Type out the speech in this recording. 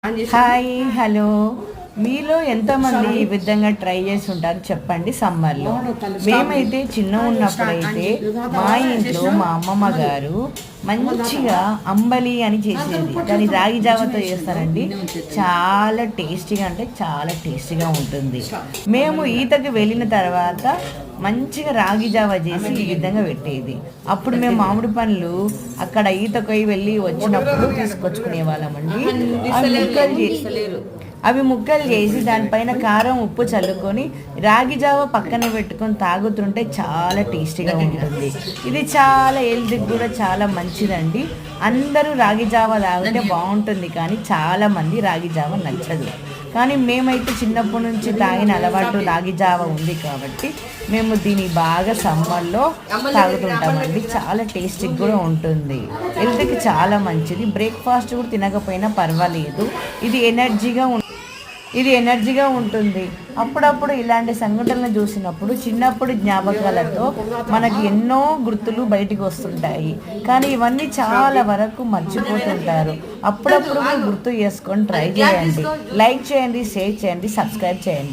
Hi hello మీలో ఎంతమంది ఈ విధంగా ట్రై చేసి ఉంటారు చెప్పండి సమ్మర్లో. మేమైతే చిన్న ఉన్నప్పుడైతే మా ఇంట్లో మా అమ్మమ్మ గారు మంచిగా అంబలి అని చేసేది. దాన్ని రాగి జావతో చేస్తారండి. చాలా టేస్టీగా అంటే చాలా టేస్టీగా ఉంటుంది. మేము ఈతకి వెళ్ళిన తర్వాత మంచిగా రాగి జావ చేసి ఈ విధంగా పెట్టేది. అప్పుడు మేము మామిడి పండ్లు అక్కడ ఈతకై వెళ్ళి వచ్చినప్పుడు తీసుకొచ్చుకునే వాళ్ళమండి. అవి ముక్కలు చేసి దానిపైన కారం ఉప్పు చల్లుకొని రాగి జావ పక్కన పెట్టుకొని తాగుతుంటే చాలా టేస్టీగా ఉంటుంది. ఇది చాలా హెల్త్కి కూడా చాలా మంచిదండి. అందరూ రాగి జావ తాగితే బాగుంటుంది, కానీ చాలామంది రాగి జావ నచ్చదు. కానీ మేమైతే చిన్నప్పటి నుంచి తాగిన అలవాటు రాగి జావ ఉంది కాబట్టి మేము దీన్ని బాగా సమ్మర్లో తాగుతుంటామండి. చాలా టేస్టీగా కూడా ఉంటుంది, హెల్త్కి చాలా మంచిది. బ్రేక్ఫాస్ట్ కూడా తినకపోయినా పర్వాలేదు, ఇది ఎనర్జీగా ఉంటుంది. అప్పుడప్పుడు ఇలాంటి సంఘటనలు చూసినప్పుడు చిన్నప్పుడు జ్ఞాపకాలతో మనకి ఎన్నో గుర్తులు బయటికి వస్తుంటాయి, కానీ ఇవన్నీ చాలా వరకు మర్చిపోతుంటారు. అప్పుడప్పుడు గుర్తు చేసుకొని ట్రై చేయండి. లైక్ చేయండి, షేర్ చేయండి, సబ్స్క్రైబ్ చేయండి.